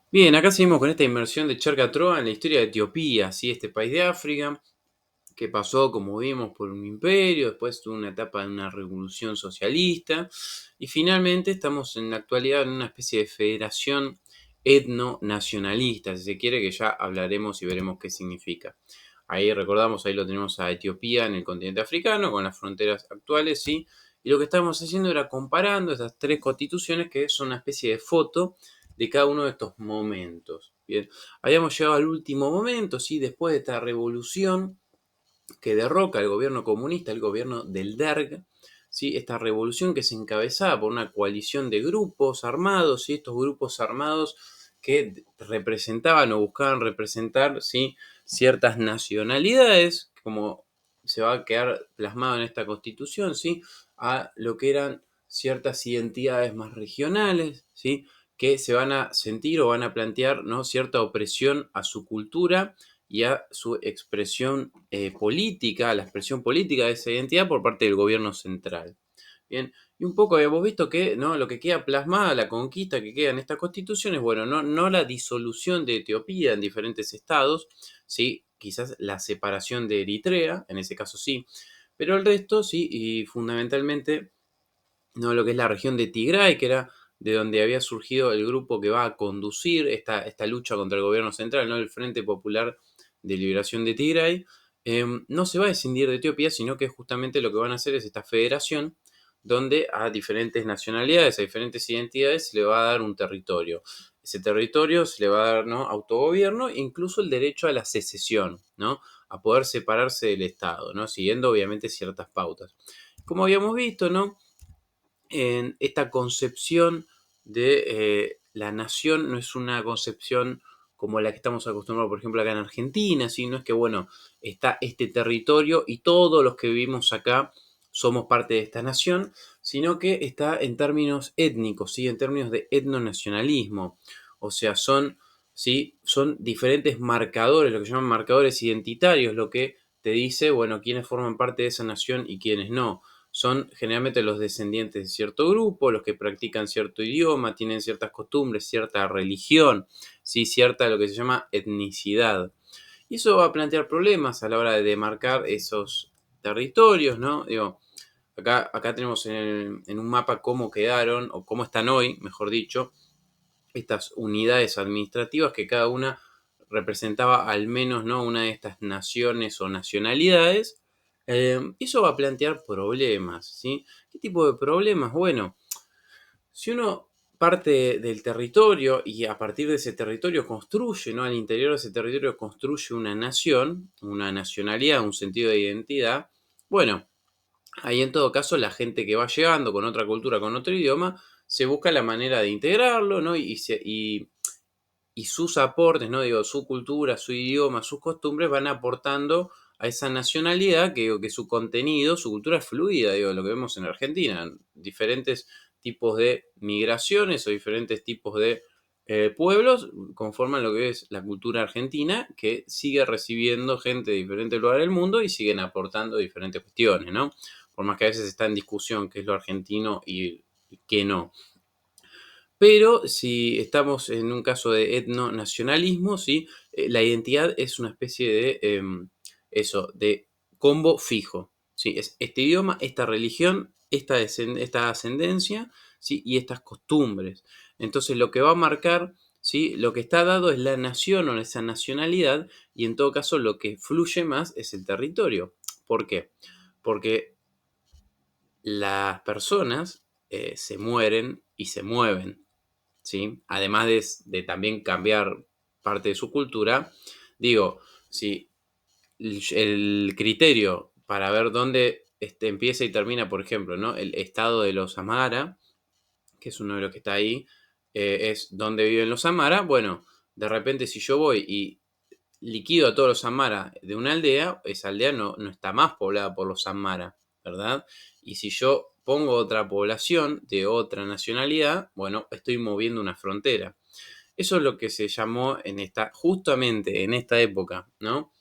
Bien, acá seguimos con esta inmersión de Charca Trova en la historia de Etiopía, ¿sí? Este país de África que pasó, como vimos, por un imperio, después tuvo una etapa de una revolución socialista y finalmente estamos en la actualidad en una especie de federación etno-nacionalista, si se quiere, que ya hablaremos y veremos qué significa. Ahí recordamos, ahí lo tenemos a Etiopía en el continente africano con las fronteras actuales, ¿sí? Y lo que estábamos haciendo era comparando estas tres constituciones que son una especie de foto de cada uno de estos momentos. Bien, habíamos llegado al último momento, ¿sí? Después de esta revolución que derroca al gobierno comunista, el gobierno del Derg, ¿sí? Esta revolución que se encabezaba por una coalición de grupos armados, ¿sí? Estos grupos armados que representaban o buscaban representar, ¿sí? Ciertas nacionalidades, como se va a quedar plasmado en esta constitución, ¿sí? A lo que eran ciertas identidades más regionales, ¿sí? Que se van a sentir o van a plantear, ¿no? Cierta opresión a su cultura y a su expresión política, a la expresión política de esa identidad por parte del gobierno central. Bien, y un poco hemos visto que, ¿no? Lo que queda plasmada, la conquista que queda en esta constitución es, bueno, no la disolución de Etiopía en diferentes estados, ¿sí? Quizás la separación de Eritrea, en ese caso sí, pero el resto sí, y fundamentalmente, ¿no? Lo que es la región de Tigray, que era de donde había surgido el grupo que va a conducir esta lucha contra el gobierno central, ¿no? El Frente Popular de Liberación de Tigray, no se va a escindir de Etiopía, sino que justamente lo que van a hacer es esta federación donde a diferentes nacionalidades, a diferentes identidades se le va a dar un territorio. Ese territorio se le va a dar, ¿no? Autogobierno, incluso el derecho a la secesión, ¿no? A poder separarse del Estado, ¿no? Siguiendo obviamente ciertas pautas. Como habíamos visto, ¿no? En esta concepción de la nación no es una concepción como la que estamos acostumbrados, por ejemplo, acá en Argentina, sino es que, bueno, está este territorio y todos los que vivimos acá somos parte de esta nación, sino que está en términos étnicos, ¿sí? En términos de etnonacionalismo. O sea, ¿sí? Son diferentes marcadores, lo que llaman marcadores identitarios, lo que te dice, bueno, quiénes forman parte de esa nación y quiénes no. Son generalmente los descendientes de cierto grupo, los que practican cierto idioma, tienen ciertas costumbres, cierta religión, ¿sí? Cierta lo que se llama etnicidad. Y eso va a plantear problemas a la hora de demarcar esos territorios, ¿no? Digo, acá tenemos en un mapa cómo quedaron, o cómo están hoy, mejor dicho, estas unidades administrativas que cada una representaba al menos, ¿no? Una de estas naciones o nacionalidades. Eso va a plantear problemas, ¿sí? ¿Qué tipo de problemas? Bueno, si uno parte del territorio y a partir de ese territorio construye, ¿no? Al interior de ese territorio construye una nación, una nacionalidad, un sentido de identidad, bueno, ahí en todo caso la gente que va llegando con otra cultura, con otro idioma, se busca la manera de integrarlo, ¿no? Y sus aportes, ¿no? Digo, su cultura, su idioma, sus costumbres van aportando a esa nacionalidad que su contenido, su cultura es fluida, digo, lo que vemos en Argentina, diferentes tipos de migraciones o diferentes tipos de pueblos conforman lo que es la cultura argentina, que sigue recibiendo gente de diferentes lugares del mundo y siguen aportando diferentes cuestiones, ¿no? Por más que a veces está en discusión qué es lo argentino y qué no. Pero si estamos en un caso de etnonacionalismo, ¿sí? La identidad es una especie de eso, de combo fijo. ¿Sí? Es este idioma, esta religión, esta ascendencia, ¿sí? Y estas costumbres. Entonces lo que va a marcar, ¿sí? Lo que está dado es la nación o esa nacionalidad, y en todo caso lo que fluye más es el territorio. ¿Por qué? Porque las personas se mueren y se mueven. ¿Sí? Además de también cambiar parte de su cultura, digo, si el criterio para ver dónde empieza y termina, por ejemplo, ¿no? El estado de los Amara, que es uno de los que está ahí, es dónde viven los Amara. Bueno, de repente si yo voy y liquido a todos los Amara de una aldea, esa aldea no está más poblada por los Amara, ¿verdad? Y si yo pongo otra población de otra nacionalidad, bueno, estoy moviendo una frontera. Eso es lo que se llamó justamente en esta época, ¿no?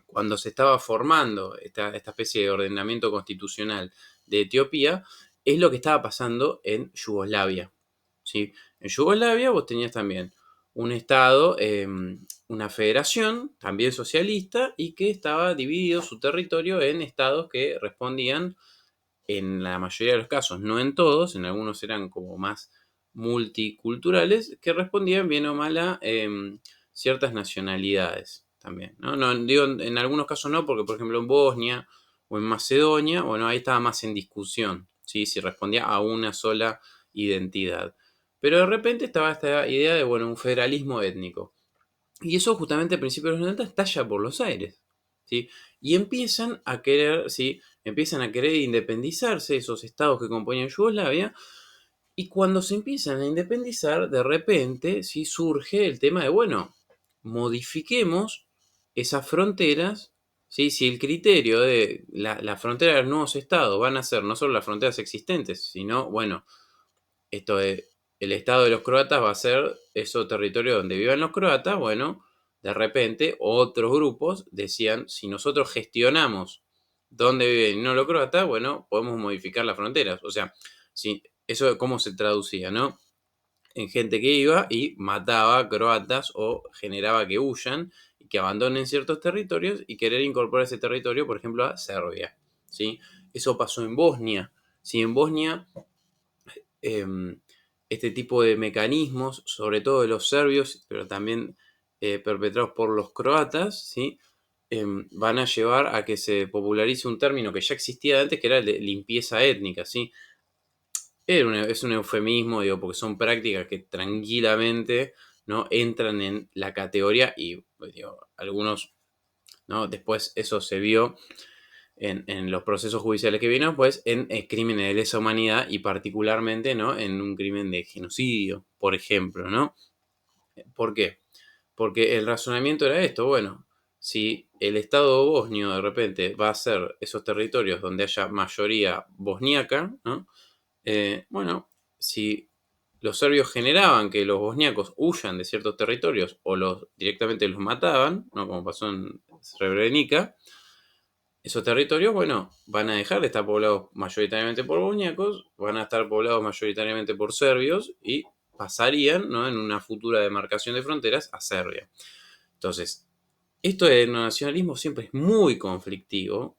Cuando se estaba formando esta especie de ordenamiento constitucional de Etiopía, es lo que estaba pasando en Yugoslavia, ¿sí? En Yugoslavia vos tenías también un estado, una federación, también socialista, y que estaba dividido su territorio en estados que respondían, en la mayoría de los casos, no en todos, en algunos eran como más multiculturales, que respondían bien o mal a ciertas nacionalidades también, ¿no? No, digo, en algunos casos no, porque por ejemplo en Bosnia o en Macedonia, bueno, ahí estaba más en discusión, ¿sí? Si respondía a una sola identidad. Pero de repente estaba esta idea de, bueno, un federalismo étnico. Y eso justamente a principios de los 90 estalla por los aires, ¿sí? Y empiezan a querer, ¿sí? Empiezan a querer independizarse esos estados que componían Yugoslavia. Y cuando se empiezan a independizar, de repente, ¿sí? Surge el tema de, bueno, modifiquemos esas fronteras, ¿sí? Si el criterio de la frontera de los nuevos estados van a ser no solo las fronteras existentes, sino, bueno, esto es, el estado de los croatas va a ser ese territorio donde vivan los croatas. Bueno, de repente otros grupos decían, si nosotros gestionamos dónde viven y no los croatas, bueno, podemos modificar las fronteras. O sea, si, eso cómo se traducía, ¿no? En gente que iba y mataba croatas o generaba que huyan y que abandonen ciertos territorios y querer incorporar ese territorio, por ejemplo, a Serbia, ¿sí? Eso pasó en Bosnia. ¿Sí? En Bosnia este tipo de mecanismos, sobre todo de los serbios, pero también perpetrados por los croatas, ¿sí? Van a llevar a que se popularice un término que ya existía antes, que era el de limpieza étnica, ¿sí? Es un eufemismo, digo, porque son prácticas que tranquilamente, ¿no? Entran en la categoría y, pues, digo, algunos, ¿no? Después eso se vio en los procesos judiciales que vino, pues en crímenes de lesa humanidad y particularmente, ¿no? En un crimen de genocidio, por ejemplo, ¿no? ¿Por qué? Porque el razonamiento era esto, bueno, si el Estado bosnio de repente va a ser esos territorios donde haya mayoría bosniaca, ¿no? Bueno, si los serbios generaban que los bosniacos huyan de ciertos territorios o directamente los mataban, ¿no? Como pasó en Srebrenica, esos territorios, bueno, van a dejar de estar poblados mayoritariamente por bosniacos, van a estar poblados mayoritariamente por serbios y pasarían, ¿no? En una futura demarcación de fronteras a Serbia. Entonces, esto del nacionalismo siempre es muy conflictivo.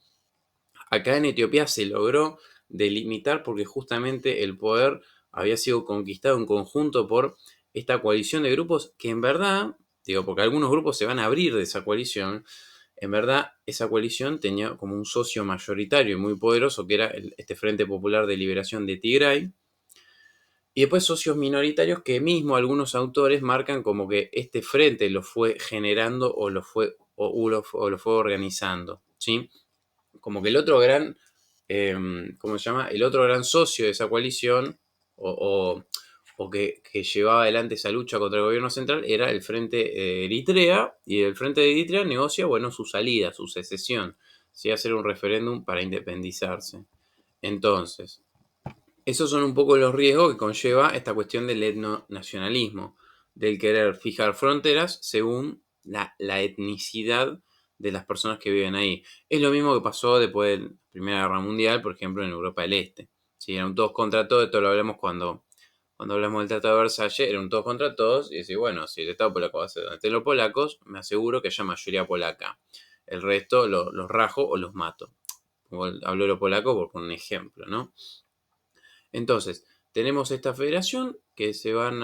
Acá en Etiopía se logró delimitar porque justamente el poder había sido conquistado en conjunto por esta coalición de grupos que en verdad, digo, porque algunos grupos se van a abrir de esa coalición, en verdad esa coalición tenía como un socio mayoritario y muy poderoso que era este Frente Popular de Liberación de Tigray, y después socios minoritarios que mismo algunos autores marcan como que este frente lo fue generando o lo fue organizando, ¿sí? Como que el otro gran, ¿cómo se llama? El otro gran socio de esa coalición o, que llevaba adelante esa lucha contra el gobierno central era el Frente de Eritrea, y el Frente de Eritrea negocia, bueno, su salida, su secesión, ¿sí? Hacer un referéndum para independizarse. Entonces, esos son un poco los riesgos que conlleva esta cuestión del etnonacionalismo, del querer fijar fronteras según la etnicidad de las personas que viven ahí. Es lo mismo que pasó después de la Primera Guerra Mundial, por ejemplo, en Europa del Este. Si eran todos contra todos, esto lo hablamos cuando hablamos del Tratado de Versalles, eran todos contra todos, y decir, bueno, si el Estado polaco va a ser ante los polacos, me aseguro que haya mayoría polaca. El resto los rajo o los mato. Hablo de los polacos por un ejemplo, ¿no? Entonces, tenemos esta federación que se van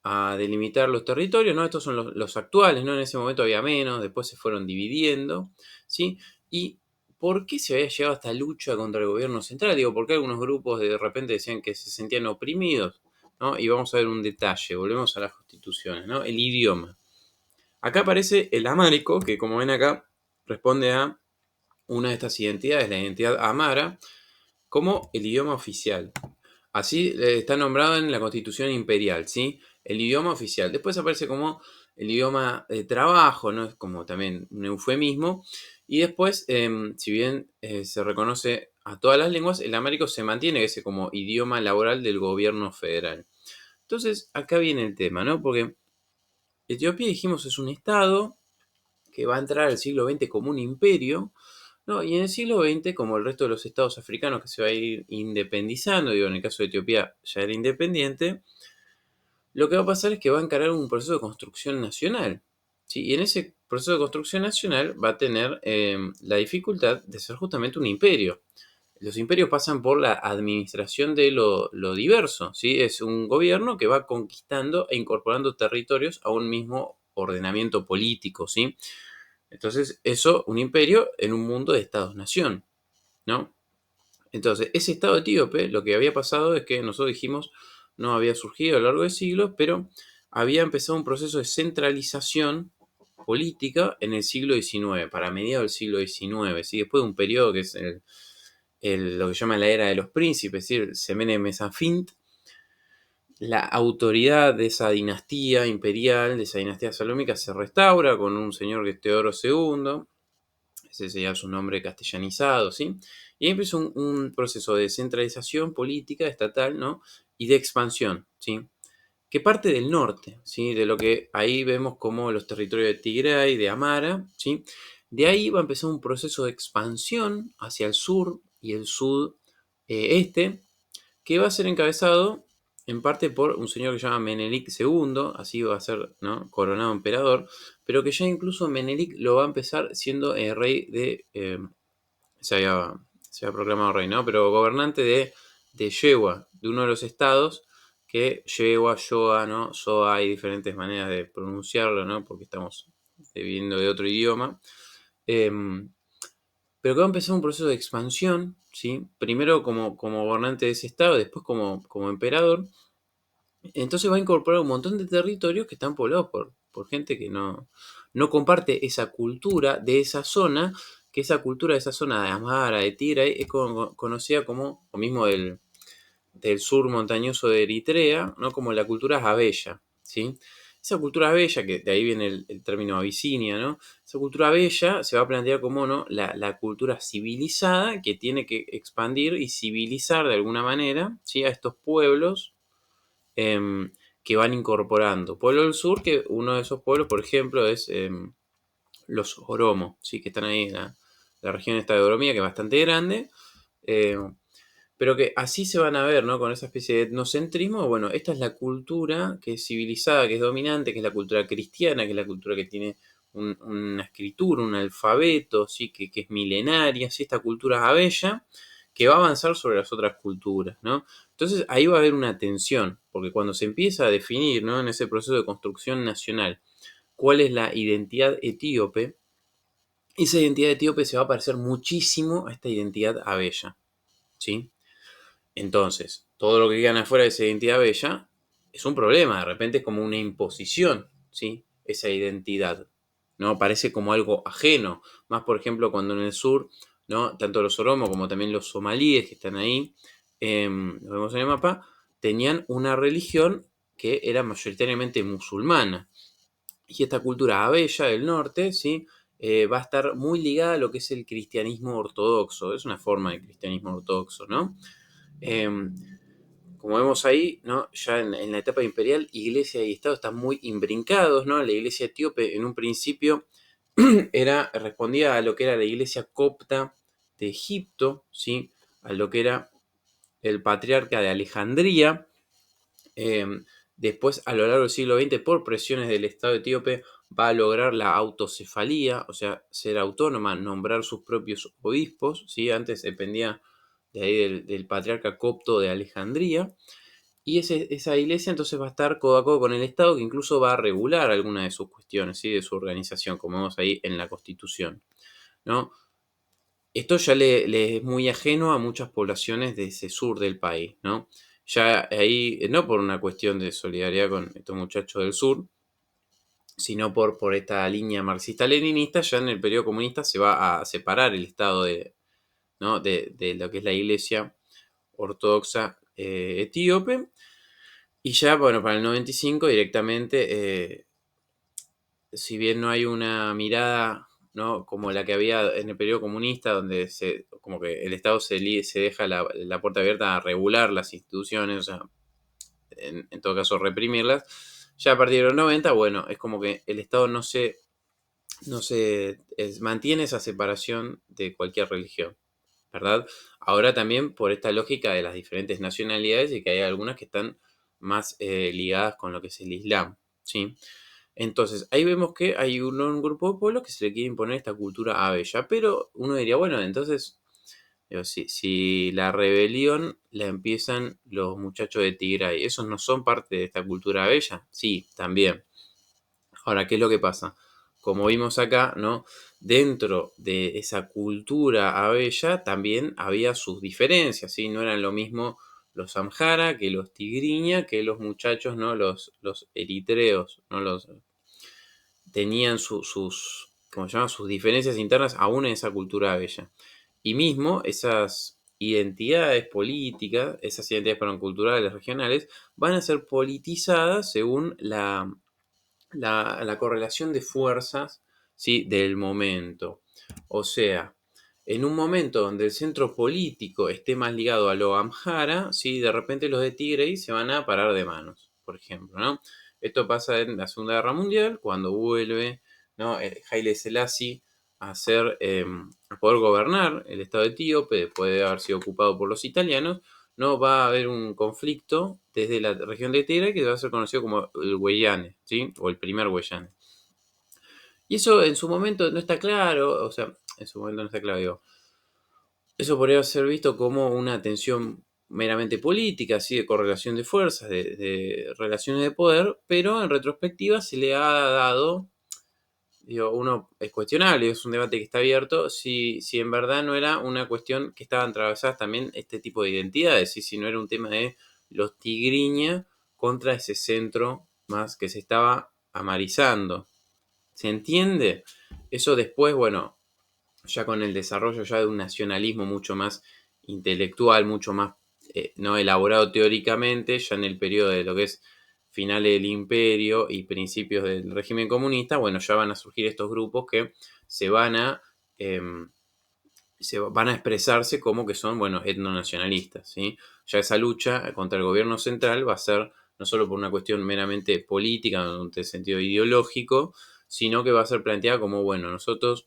a delimitar los territorios, ¿no? Estos son los actuales, ¿no? En ese momento había menos, después se fueron dividiendo, ¿sí? ¿Y por qué se había llegado a esta lucha contra el gobierno central? Digo, porque algunos grupos de repente decían que se sentían oprimidos, ¿no? Y vamos a ver un detalle, volvemos a las constituciones, ¿no? El idioma. Acá aparece el amárico, que como ven acá, responde a una de estas identidades, la identidad amara, como el idioma oficial. Así está nombrado en la Constitución Imperial, ¿sí? El idioma oficial. Después aparece como el idioma de trabajo, ¿no? Es como también un eufemismo. Y después, si bien se reconoce a todas las lenguas, el amárico se mantiene ese como idioma laboral del gobierno federal. Entonces, acá viene el tema, ¿no? Porque Etiopía, dijimos, es un estado que va a entrar al siglo XX como un imperio, ¿no? Y en el siglo XX, como el resto de los estados africanos que se va a ir independizando, digo, en el caso de Etiopía ya era independiente, lo que va a pasar es que va a encarar un proceso de construcción nacional, ¿sí? Y en ese proceso de construcción nacional va a tener la dificultad de ser justamente un imperio. Los imperios pasan por la administración de lo diverso, ¿sí? Es un gobierno que va conquistando e incorporando territorios a un mismo ordenamiento político, ¿sí? Entonces, eso, un imperio en un mundo de estados-nación, ¿no? Entonces, ese estado etíope, lo que había pasado es que nosotros dijimos, no había surgido a lo largo de siglos, pero había empezado un proceso de centralización política en el siglo XIX, para mediados del siglo XIX, ¿sí? Después de un periodo que es lo que llaman la era de los príncipes, es decir, Semene Mesafint, la autoridad de esa dinastía imperial, de esa dinastía salómica, se restaura con un señor que es Teodoro II, ese sería su nombre castellanizado, ¿sí? Y ahí empieza un proceso de centralización política, estatal, ¿no? Y de expansión, ¿sí? Que parte del norte, ¿sí? De lo que ahí vemos como los territorios de Tigray, de Amara, ¿sí? De ahí va a empezar un proceso de expansión hacia el sur y el sudeste, que va a ser encabezado en parte por un señor que se llama Menelik II, así va a ser, ¿no?, coronado emperador, pero que ya incluso Menelik lo va a empezar siendo rey de, se había, se había proclamado rey, ¿no? Pero gobernante de Yewa, de uno de los estados que Yewa, Shoa, ¿no? Soa, hay diferentes maneras de pronunciarlo, ¿no? Porque estamos viviendo de otro idioma. Pero que va a empezar un proceso de expansión, ¿sí? Primero como gobernante de ese estado, después como emperador. Entonces va a incorporar un montón de territorios que están poblados por gente que no comparte esa cultura de esa zona, que esa cultura de esa zona de Amara, de Tigray, es conocida como, o mismo del sur montañoso de Eritrea, ¿no? Como la cultura Abeya, ¿sí? Esa cultura Abeya, que de ahí viene el término Abisinia, ¿no? Esa cultura Abeya se va a plantear como, ¿no?, la cultura civilizada que tiene que expandir y civilizar de alguna manera, ¿sí?, a estos pueblos que van incorporando. Pueblo del Sur, que uno de esos pueblos, por ejemplo, es los Oromo, ¿sí?, que están ahí en la región esta de Oromía, que es bastante grande, eh, pero que así se van a ver, ¿no?, con esa especie de etnocentrismo. Bueno, esta es la cultura que es civilizada, que es dominante, que es la cultura cristiana, que es la cultura que tiene una escritura, un alfabeto, ¿sí?, que es milenaria, ¿sí?, esta cultura abella, que va a avanzar sobre las otras culturas, ¿no? Entonces ahí va a haber una tensión, porque cuando se empieza a definir, ¿no?, en ese proceso de construcción nacional, cuál es la identidad etíope, esa identidad etíope se va a parecer muchísimo a esta identidad abella, ¿sí? Entonces, todo lo que quedan afuera de esa identidad bella es un problema, de repente es como una imposición, ¿sí? Esa identidad, ¿no? Parece como algo ajeno, más por ejemplo cuando en el sur, ¿no?, tanto los oromos como también los somalíes que están ahí, lo vemos en el mapa, tenían una religión que era mayoritariamente musulmana. Y esta cultura abella del norte, ¿sí?, va a estar muy ligada a lo que es el cristianismo ortodoxo, es una forma de cristianismo ortodoxo, ¿no? Em, Como vemos ahí, ¿no?, ya en la etapa imperial, iglesia y Estado están muy imbrincados, ¿no? La iglesia etíope en un principio respondía a lo que era la iglesia copta de Egipto, ¿sí?, a lo que era el patriarca de Alejandría. Eh, Después, a lo largo del siglo XX, por presiones del Estado etíope, va a lograr la autocefalía, o sea, ser autónoma, nombrar sus propios obispos, ¿sí? Antes dependía de ahí del patriarca copto de Alejandría. Y esa iglesia entonces va a estar codo a codo con el Estado, que incluso va a regular algunas de sus cuestiones, ¿sí?, de su organización, como vemos ahí en la Constitución, ¿no? Esto ya le es muy ajeno a muchas poblaciones de ese sur del país, ¿no? Ya ahí, no por una cuestión de solidaridad con estos muchachos del sur, sino por esta línea marxista-leninista, ya en el periodo comunista se va a separar el Estado ¿no?, de lo que es la iglesia ortodoxa etíope. Y ya, bueno, para el 95 directamente, si bien no hay una mirada, ¿no?, como la que había en el periodo comunista, donde como que el Estado se deja la puerta abierta a regular las instituciones, o sea, en todo caso reprimirlas, ya a partir de los 90, bueno, es como que el Estado mantiene esa separación de cualquier religión, ¿verdad? Ahora también por esta lógica de las diferentes nacionalidades y que hay algunas que están más ligadas con lo que es el Islam, ¿sí? Entonces, ahí vemos que hay un grupo de pueblos que se le quiere imponer esta cultura abella, pero uno diría, bueno, entonces, digo, si la rebelión la empiezan los muchachos de Tigray, ¿esos no son parte de esta cultura abella? Sí, también. Ahora, ¿qué es lo que pasa? Como vimos acá, ¿no? Dentro de esa cultura abella también había sus diferencias, ¿sí? No eran lo mismo los Amhara que los Tigriña, que los muchachos, ¿no? Los eritreos, ¿no? Tenían ¿cómo se llama? Sus diferencias internas aún en esa cultura abella. Y mismo esas identidades políticas, esas identidades, perdón, culturales, regionales, van a ser politizadas según la correlación de fuerzas, ¿sí? Del momento. O sea, en un momento donde el centro político esté más ligado a lo Amhara, ¿sí? De repente los de Tigray se van a parar de manos, por ejemplo, ¿no? Esto pasa en la Segunda Guerra Mundial, cuando vuelve, ¿no? Haile Selassie a poder gobernar el estado etíope después de haber sido ocupado por los italianos. No va a haber un conflicto desde la región de Tigray que va a ser conocido como el Weyane, ¿sí? O el primer Weyane. Y eso en su momento no está claro, o sea, en su momento no está claro, digo. Eso podría ser visto como una tensión meramente política, así de correlación de fuerzas, de relaciones de poder, pero en retrospectiva se le ha dado, digo, uno es cuestionable, es un debate que está abierto, si en verdad no era una cuestión que estaban atravesadas también este tipo de identidades, y si no era un tema de los tigriña contra ese centro más que se estaba amarizando. ¿Se entiende? Eso después, bueno, ya con el desarrollo ya de un nacionalismo mucho más intelectual, mucho más no elaborado teóricamente, ya en el periodo de lo que es finales del imperio y principios del régimen comunista, bueno, ya van a surgir estos grupos que se van a, eh, se van a expresarse como que son, bueno, etnonacionalistas, ¿sí? Ya esa lucha contra el gobierno central va a ser no solo por una cuestión meramente política, en un sentido ideológico, sino que va a ser planteada como, bueno, nosotros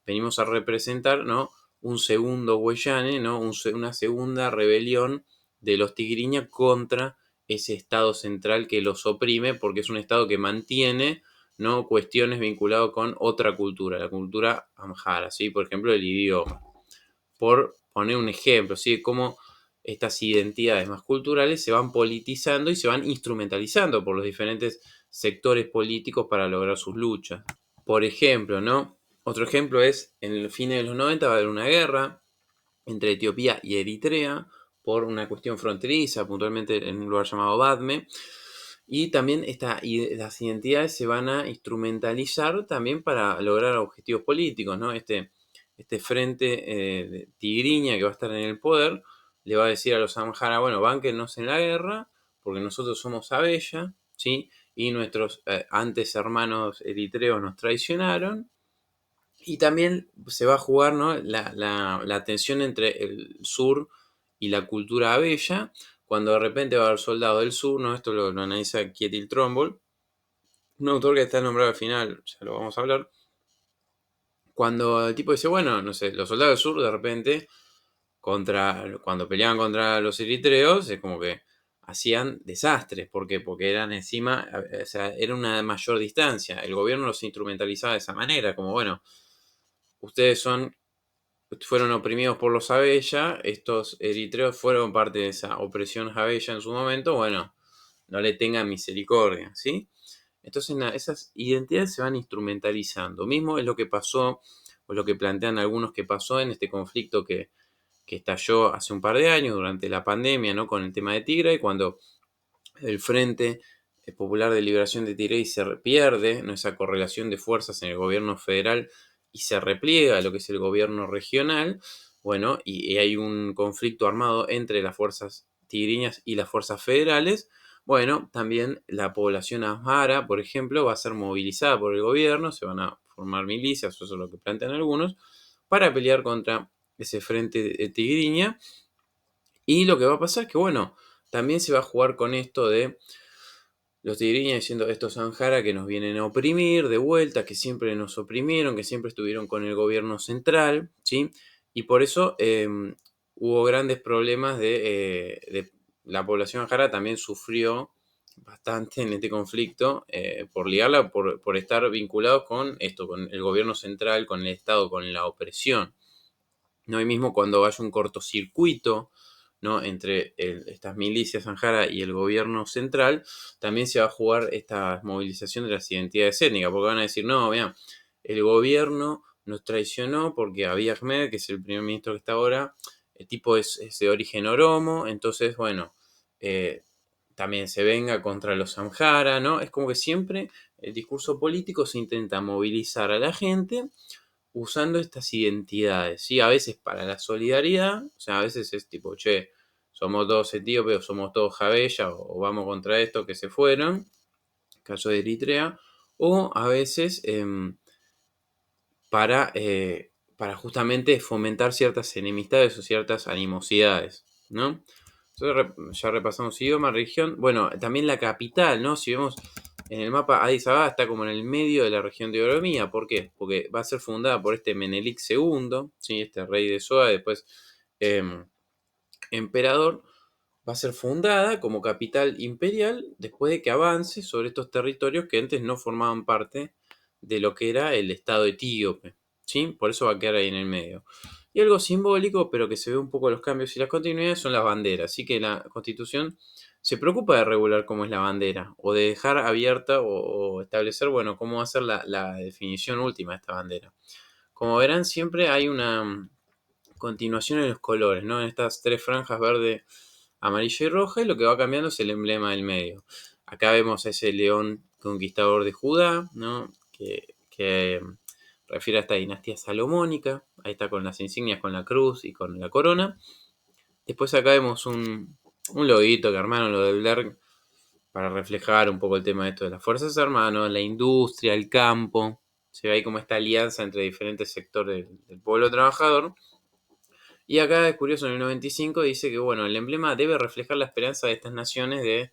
venimos a representar, ¿no? Un segundo Guayane, ¿no? Una segunda rebelión de los tigriñas contra ese Estado central que los oprime, porque es un Estado que mantiene, ¿no? Cuestiones vinculadas con otra cultura, la cultura amhara, ¿sí? Por ejemplo, el idioma. Por poner un ejemplo, ¿sí? De cómo estas identidades más culturales se van politizando y se van instrumentalizando por los diferentes sectores políticos para lograr sus luchas. Por ejemplo, ¿no? Otro ejemplo es, en el fin de los 90 va a haber una guerra entre Etiopía y Eritrea por una cuestión fronteriza, puntualmente en un lugar llamado Badme. Y también las identidades se van a instrumentalizar también para lograr objetivos políticos, ¿no? Este frente de tigriña que va a estar en el poder le va a decir a los Amhara, bueno, bánquennos en la guerra, porque nosotros somos Abella, ¿sí? Y nuestros antes hermanos eritreos nos traicionaron. Y también se va a jugar, ¿no? La tensión entre el sur y la cultura abella, cuando de repente va a haber soldados del sur, ¿no? Esto lo analiza Kjetil Tromboll, un autor que está nombrado al final, ya lo vamos a hablar. Cuando el tipo dice, bueno, no sé, los soldados del sur de repente, cuando peleaban contra los eritreos, es como que hacían desastres. ¿Por qué? Porque eran encima, o sea, era una mayor distancia. El gobierno los instrumentalizaba de esa manera, como bueno, ustedes fueron oprimidos por los Abella, estos eritreos fueron parte de esa opresión Abella en su momento, bueno, no le tengan misericordia, ¿sí? Entonces esas identidades se van instrumentalizando. Mismo es lo que pasó, o lo que plantean algunos que pasó en este conflicto que estalló hace un par de años durante la pandemia, ¿no? Con el tema de Tigray, cuando el Frente Popular de Liberación de Tigray se pierde, ¿no? Esa correlación de fuerzas en el gobierno federal y se repliega a lo que es el gobierno regional, bueno, y hay un conflicto armado entre las fuerzas tigriñas y las fuerzas federales. Bueno, también la población amhara, por ejemplo, va a ser movilizada por el gobierno, se van a formar milicias, eso es lo que plantean algunos, para pelear contra ese frente de tigriña. Y lo que va a pasar es que, bueno, también se va a jugar con esto de los tigriñas diciendo estos Anjara que nos vienen a oprimir de vuelta, que siempre nos oprimieron, que siempre estuvieron con el gobierno central, ¿sí? Y por eso hubo grandes problemas de la población Anjara también sufrió bastante en este conflicto por ligarla, por estar vinculados con esto, con el gobierno central, con el Estado, con la opresión. ¿No? Y mismo cuando haya un cortocircuito, ¿no? Entre estas milicias Sahara y el gobierno central, también se va a jugar esta movilización de las identidades étnicas, porque van a decir, no, vean, el gobierno nos traicionó porque Abiy Ahmed, que es el primer ministro que está ahora, el tipo es de origen oromo, entonces, bueno, eh, también se venga contra los Sahara, ¿no? Es como que siempre el discurso político se intenta movilizar a la gente usando estas identidades, ¿sí? A veces para la solidaridad, o sea, a veces es tipo, che, somos todos etíopes o somos todos jabella o vamos contra estos que se fueron, caso de Eritrea, o a veces para justamente fomentar ciertas enemistades o ciertas animosidades, ¿no? Entonces ya repasamos idioma, región. Bueno, también la capital, ¿no? Si vemos en el mapa, Addis Ababa está como en el medio de la región de Oromía. ¿Por qué? Porque va a ser fundada por este Menelik II, ¿sí? Este rey de Shoa, después emperador. Va a ser fundada como capital imperial después de que avance sobre estos territorios que antes no formaban parte de lo que era el Estado etíope. ¿Sí? Por eso va a quedar ahí en el medio. Y algo simbólico, pero que se ve un poco los cambios y las continuidades, son las banderas. Así que la Constitución se preocupa de regular cómo es la bandera, o de dejar abierta o establecer, bueno, cómo va a ser la definición última de esta bandera. Como verán, siempre hay una continuación en los colores, ¿no? En estas tres franjas verde, amarilla y roja, y lo que va cambiando es el emblema del medio. Acá vemos a ese león conquistador de Judá, ¿no? Que refiere a esta dinastía salomónica. Ahí está con las insignias, con la cruz y con la corona. Después acá vemos un loguito que armaron lo del DERG para reflejar un poco el tema de esto de las Fuerzas Armadas, ¿no? La industria, el campo. Se ve ahí como esta alianza entre diferentes sectores del pueblo trabajador. Y acá es curioso, en el 95 dice que, bueno, el emblema debe reflejar la esperanza de estas naciones de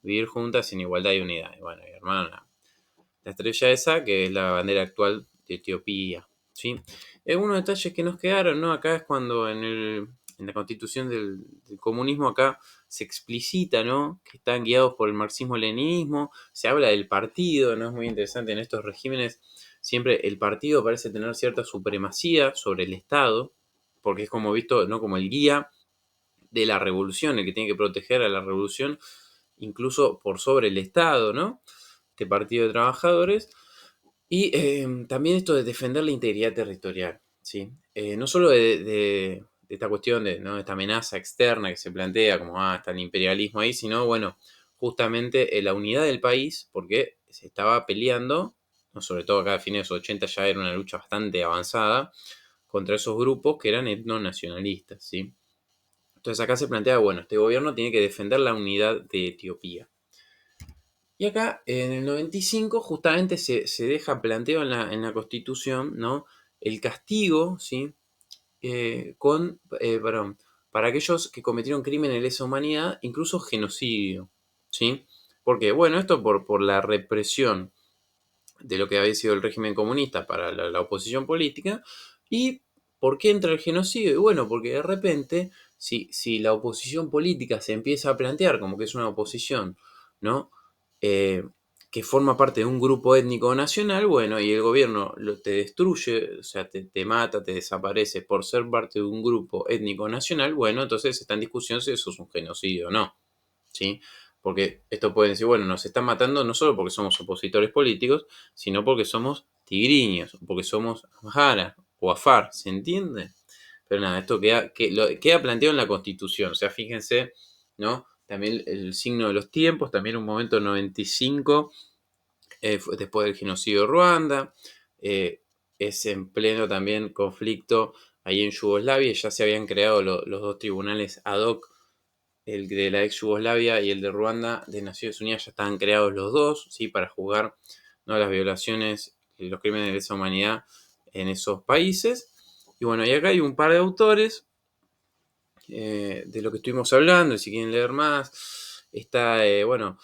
vivir juntas en igualdad y unidad. Y bueno, y hermano, la estrella esa, que es la bandera actual de Etiopía, ¿sí? Algunos detalles que nos quedaron, ¿no? Acá es cuando en la constitución del comunismo acá se explicita, ¿no? Que están guiados por el marxismo-leninismo, se habla del partido, ¿no? Es muy interesante en estos regímenes, siempre el partido parece tener cierta supremacía sobre el Estado, porque es como visto, ¿no? Como el guía de la revolución, el que tiene que proteger a la revolución, incluso por sobre el Estado, ¿no? Este partido de trabajadores. Y también esto de defender la integridad territorial, ¿sí? No solo de esta cuestión de, ¿no? Esta amenaza externa que se plantea, como, está el imperialismo ahí, sino, bueno, justamente la unidad del país, porque se estaba peleando, ¿no? Sobre todo acá a fines de los 80 ya era una lucha bastante avanzada, contra esos grupos que eran etnonacionalistas, ¿sí? Entonces acá se plantea, bueno, este gobierno tiene que defender la unidad de Etiopía. Y acá, en el 95, justamente se deja planteado en la Constitución, ¿no? El castigo, ¿sí? Perdón, para aquellos que cometieron crímenes de lesa humanidad, incluso genocidio, ¿sí? Porque, bueno, esto por la represión de lo que había sido el régimen comunista para la oposición política. ¿Y por qué entra el genocidio? Y bueno, porque de repente, si la oposición política se empieza a plantear como que es una oposición, ¿no? Eh, que forma parte de un grupo étnico nacional, bueno, y el gobierno te destruye, o sea, te mata, te desaparece por ser parte de un grupo étnico nacional, bueno, entonces está en discusión si eso es un genocidio o no, ¿sí? Porque esto puede decir, bueno, nos están matando no solo porque somos opositores políticos, sino porque somos tigriños, porque somos amhara o afar, ¿se entiende? Pero nada, esto queda planteado en la Constitución, o sea, fíjense, ¿no? También el signo de los tiempos, también un momento 95, después del genocidio de Ruanda, es en pleno también conflicto ahí en Yugoslavia, ya se habían creado los dos tribunales ad hoc, el de la ex Yugoslavia y el de Ruanda de Naciones Unidas ya estaban creados los dos, ¿sí? Para juzgar, ¿no? Las violaciones y los crímenes de lesa humanidad en esos países. Y bueno, y acá hay un par de autores de lo que estuvimos hablando, y si quieren leer más, está, bueno,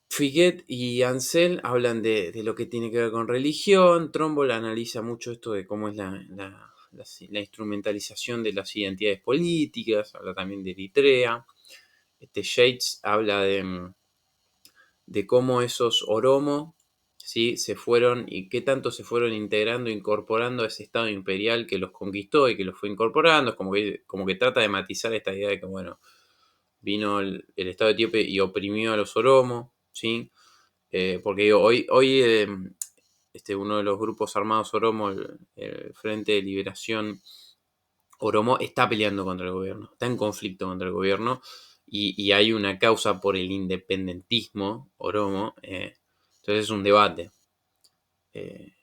Figuet y Ansel hablan de lo que tiene que ver con religión. Trumbull analiza mucho esto de cómo es la instrumentalización de las identidades políticas. Habla también de Eritrea. Yates habla de cómo esos Oromo, ¿sí? Se fueron y qué tanto se fueron integrando, incorporando a ese Estado imperial que los conquistó y que los fue incorporando. Es como que trata de matizar esta idea de que, bueno, vino el Estado etíope y oprimió a los Oromo, ¿sí? Porque digo, hoy uno de los grupos armados Oromo, el Frente de Liberación Oromo, está peleando contra el gobierno, está en conflicto contra el gobierno y hay una causa por el independentismo Oromo. Entonces eh,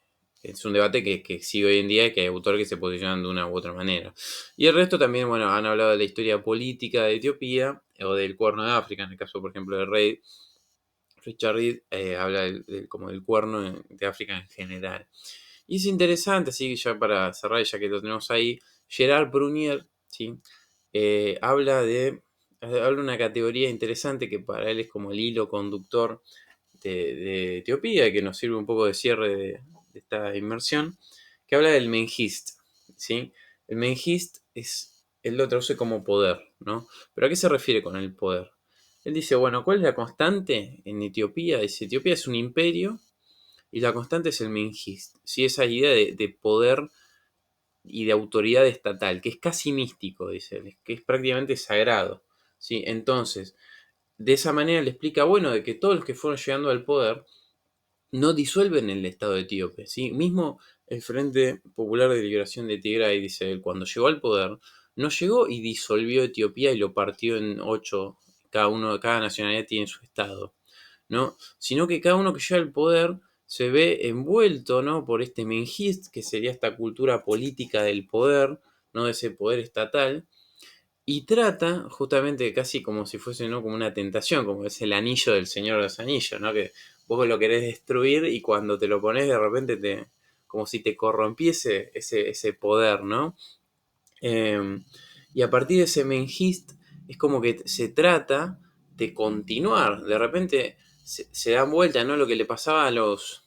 es un debate que sigue hoy en día y que hay autores que se posicionan de una u otra manera. Y el resto también, bueno, han hablado de la historia política de Etiopía o del Cuerno de África, en el caso, por ejemplo, de Reid. Richard Reid habla como del Cuerno de África en general. Y es interesante, así ya para cerrar, ya que lo tenemos ahí, Gerard Brunier, ¿sí? Habla de una categoría interesante que para él es como el hilo conductor de Etiopía y que nos sirve un poco de cierre de esta inmersión, que habla del Mengistu, ¿sí? El Mengistu él lo traduce como poder, ¿no? ¿Pero a qué se refiere con el poder? Él dice, bueno, ¿cuál es la constante en Etiopía? Dice, Etiopía es un imperio y la constante es el Mengistu, ¿sí? Esa idea de poder y de autoridad estatal, que es casi místico, dice él, que es prácticamente sagrado, ¿sí? Entonces, de esa manera le explica, bueno, de que todos los que fueron llegando al poder no disuelven el Estado etíope, ¿sí? Mismo el Frente Popular de Liberación de Tigray, dice él, cuando llegó al poder, no llegó y disolvió Etiopía y lo partió en 8, cada nacionalidad tiene su Estado, ¿no? Sino que cada uno que llega al poder se ve envuelto, ¿no? Por este Mengistu, que sería esta cultura política del poder, ¿no? De ese poder estatal, y trata justamente casi como si fuese, ¿no? Como una tentación, como es el anillo del Señor de los Anillos, ¿no? Que vos lo querés destruir y cuando te lo pones de repente como si te corrompiese ese poder, ¿no? Eh, y a partir de ese Mengistu es como que se trata de continuar. De repente se dan vuelta, ¿no? Lo que le pasaba a los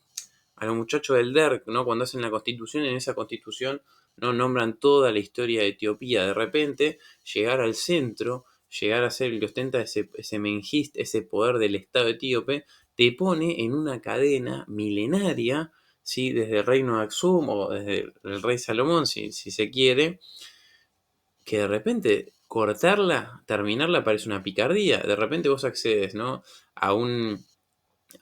muchachos del DERC, ¿no? Cuando hacen la constitución, en esa constitución no nombran toda la historia de Etiopía. De repente, llegar al centro, llegar a ser el que ostenta ese Mengistu, ese poder del Estado etíope, te pone en una cadena milenaria, ¿sí? Desde el reino de Aksum o desde el rey Salomón, si se quiere, que de repente cortarla, terminarla parece una picardía. De repente vos accedes, ¿no? a un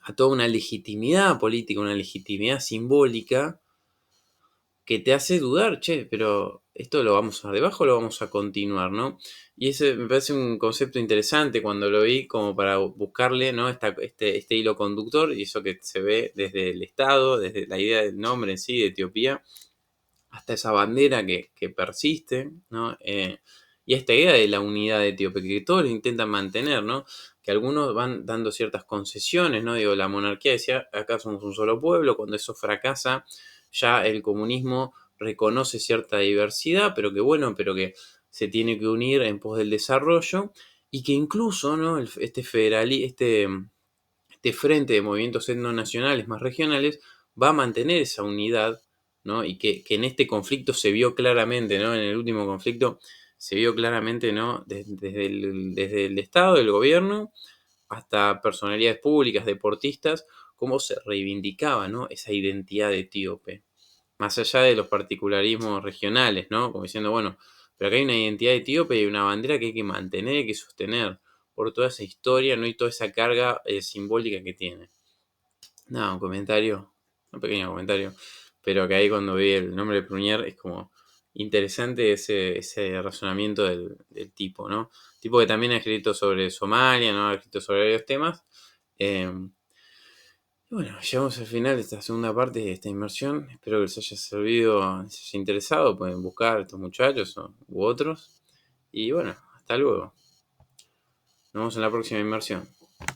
a toda una legitimidad política, una legitimidad simbólica que te hace dudar, che, pero esto lo vamos a debajo o lo vamos a continuar, ¿no? Y ese me parece un concepto interesante cuando lo vi, como para buscarle, ¿no? Este hilo conductor, y eso que se ve desde el Estado, desde la idea del nombre en sí de Etiopía, hasta esa bandera que persiste, ¿no? Y esta idea de la unidad de etíope, que todos lo intentan mantener, ¿no? Que algunos van dando ciertas concesiones, ¿no? Digo, la monarquía decía, acá somos un solo pueblo, cuando eso fracasa, ya el comunismo reconoce cierta diversidad, pero que bueno, pero que se tiene que unir en pos del desarrollo, y que incluso, ¿no? Este frente de movimientos etnonacionales más regionales va a mantener esa unidad, ¿no? Y que en este conflicto se vio claramente, ¿no? En el último conflicto se vio claramente, ¿no? Desde el Estado, el gobierno, hasta personalidades públicas, deportistas, cómo se reivindicaba, ¿no? Esa identidad etíope. Más allá de los particularismos regionales, ¿no? Como diciendo, bueno, pero acá hay una identidad etíope y una bandera que hay que mantener, hay que sostener por toda esa historia, ¿no? Y toda esa carga simbólica que tiene. Nada, un pequeño comentario, pero que ahí cuando vi el nombre de Prunier es como interesante ese razonamiento del tipo, ¿no? Tipo que también ha escrito sobre Somalia, ¿no? Ha escrito sobre varios temas. Eh, y bueno, llegamos al final de esta segunda parte de esta inmersión. Espero que les haya servido, les haya interesado. Pueden buscar a estos muchachos u otros. Y bueno, hasta luego. Nos vemos en la próxima inmersión.